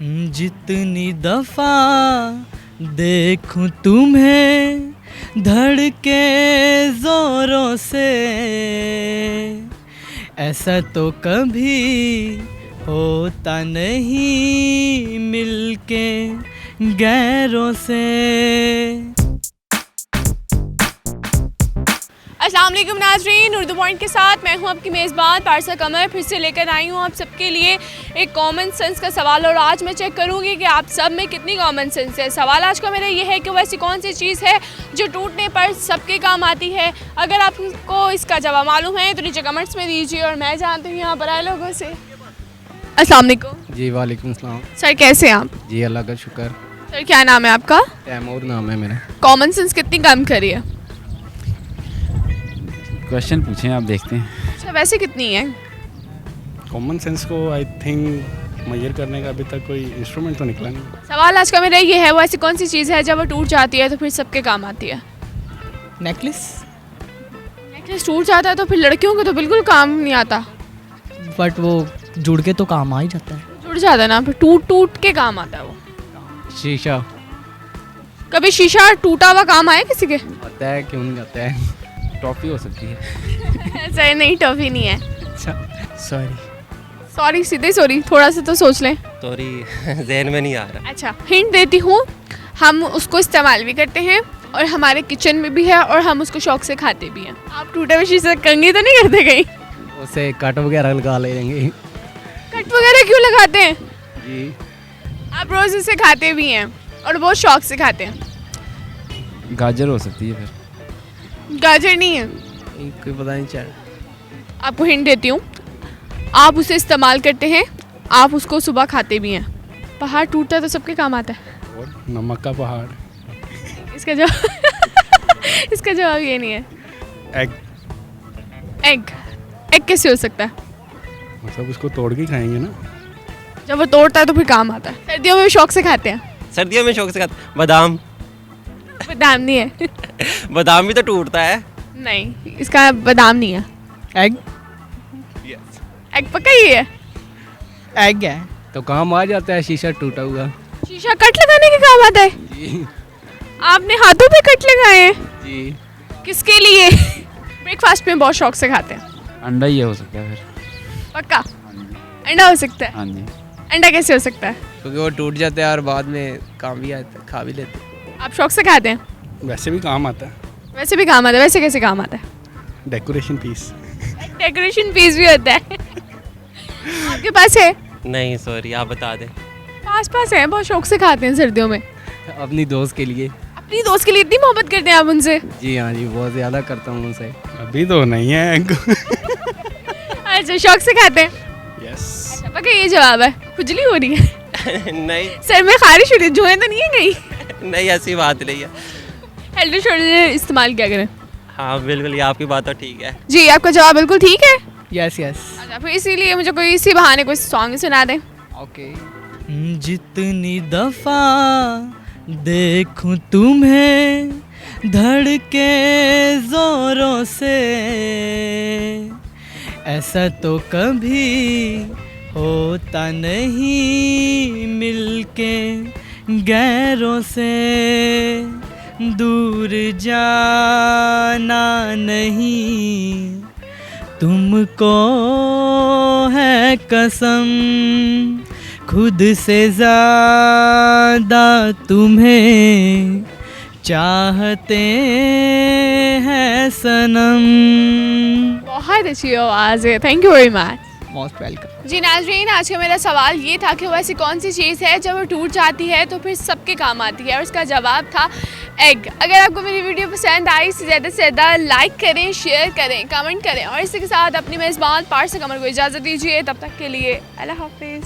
जितनी दफा देखूं तुम्हें धड़के जोरों से, ऐसा तो कभी होता नहीं मिलके गैरों से। अस्सलाम वालेकुम नाज़रीन, उर्दू पॉइंट के साथ मैं हूं आपकी मेज़बान पारसा कमर। फिर से लेकर आई हूं आप सबके लिए एक कॉमन सेंस का सवाल, और आज मैं चेक करूंगी कि आप सब में कितनी कॉमन सेंस है। सवाल आज का मेरा ये है कि वो ऐसी कौन सी चीज़ है जो टूटने पर सबके काम आती है। अगर आपको इसका जवाब मालूम है तो नीचे कमेंट्स में दीजिए, और मैं जानती हूँ यहाँ पर आए लोगों से। अस्सलाम वालेकुम। जी वालेकुम सलाम। सर कैसे हैं आप? जी अल्लाह का शुक्र। सर क्या नाम है आपका? तैमूर नाम है मेरा। कॉमन सेंस कितनी कम करी है? क्वेश्चन पूछें, आप देखते हैं। अच्छा वैसे कितनी है? कॉमन सेंस को आई थिंक मेजर करने का अभी तक कोई इंस्ट्रूमेंट तो निकला नहीं। सवाल आज का मेरा ये है, वो ऐसी कौन सी चीज़ है जब वो टूट जाती है तो फिर सबके काम आती है? नेकलेस। नेकलेस टूट जाता है तो फिर लड़कियों को तो बिल्कुल काम नहीं आता। बट वो जुड़ के तो काम आ ही जाता है। जुड़ जाता है ना, फिर टूट टूट के काम आता है वो। शीशा कभी शीशा टूटा हुआ काम आया किसी के? आता है, क्यों नहीं आता है। टॉफी हो सकती है। सही नहीं, टॉफी नहीं है। अच्छा सॉरी। सॉरी सीधे सॉरी, थोड़ा सा तो सोच लें। सॉरी जहन में नहीं आ रहा। अच्छा हिंट देती हूँ, हम उसको इस्तेमाल भी करते हैं और हमारे किचन में भी है और हम उसको शौक से खाते भी हैं। आप टूटे हुए शीशे कंघी तो नहीं करते कहीं? उसे कट वगैरह लगा लेंगे। कट वगैरह क्यों लगाते हैं? जी आप रोज़ इसे खाते भी हैं और बहुत शौक से खाते हैं। गाजर हो सकती है। फिर गाजर नहीं है। कोई पता नहीं चल। आपको हिंट देती हूँ, आप उसे इस्तेमाल करते हैं, आप उसको सुबह खाते भी हैं। पहाड़ टूटता है तो सबके काम आता है। और नमक का पहाड़। इसका जवाब इसका जवाब ये नहीं है। एग। एग। एग कैसे हो सकता है? मतलब उसको तोड़ के खाएंगे ना। जब वो तोड़ता है तो फिर काम आता है। सर्दियों में भी शौक से खाते हैं। सर्दियों में शौक से खाता। बादाम। बादाम नहीं है। बादाम भी तो टूटता है। नहीं, इसका बादाम नहीं है। एग। एग पक्का ही है। एग है तो काम आ जाता है शीशा टूटा हुआ। शीशा कट लगाने के काम आता है। जी आपने हाथों पे कट लगाए हैं? जी। किसके लिए? ब्रेकफास्ट में बहुत शौक से खाते हैं। अंडा ही हो सकता है फिर। पक्का हाँ जी। अंडा हो सकता है। हाँ जी। अंडा कैसे हो सकता है? क्योंकि वो टूट जाता है और बाद में काम भी आता है, खा भी लेते हैं। आप शौक से खाते हैं? वैसे भी काम आता है। वैसे भी काम आता है। वैसे कैसे काम आता है? Decoration piece. डेकोरेशन पीस भी होता है। आपके पास है? नहीं सॉरी, आप बता दें। पास पास है, बहुत शौक से खाते हैं सर्दियों में। अपनी दोस्त के लिए। अपनी दोस्त के लिए इतनी मोहब्बत करते हैं आप उनसे? जी हाँ जी, बहुत ज़्यादा करता हूँ उनसे। अभी तो नहीं है एग। अच्छा शौक से खाते हैं। यस। अच्छा पक्का ये जवाब है? खुजली हो रही है? नहीं सर में खारिश हो रही है, जुएं तो नहीं है कहीं? नहीं, ऐसी बात नहीं है। हेल्थ शोल्डर इस्तेमाल क्या करें? हाँ बिल्कुल, ये आपकी बात तो ठीक है। जी आपका जवाब बिल्कुल ठीक है। Yes yes. अच्छा फिर इसीलिए मुझे कोई इसी बहाने कोई सॉन्ग सुना दें। ओके। जितनी दफा देखूं तुम्हें धड़के जोरों से, ऐसा तो कभी होता नहीं मिलके गैरों से। दूर जाना नहीं तुमको है कसम, खुद से ज़्यादा तुम्हें चाहते हैं सनम। बहुत अच्छी आवाज़ है, thank you very much. Most welcome. जी नाज़रीन, आज का मेरा सवाल ये था कि वो ऐसी कौन सी चीज़ है जब वो टूट जाती है तो फिर सबके काम आती है, और इसका जवाब था एग। अगर आपको मेरी वीडियो पसंद आई तो ज़्यादा से ज़्यादा लाइक करें, शेयर करें, कमेंट करें, और इसी के साथ अपनी मेज़बान पारसा कमर को इजाज़त दीजिए। तब तक के लिए अल्लाह हाफिज़।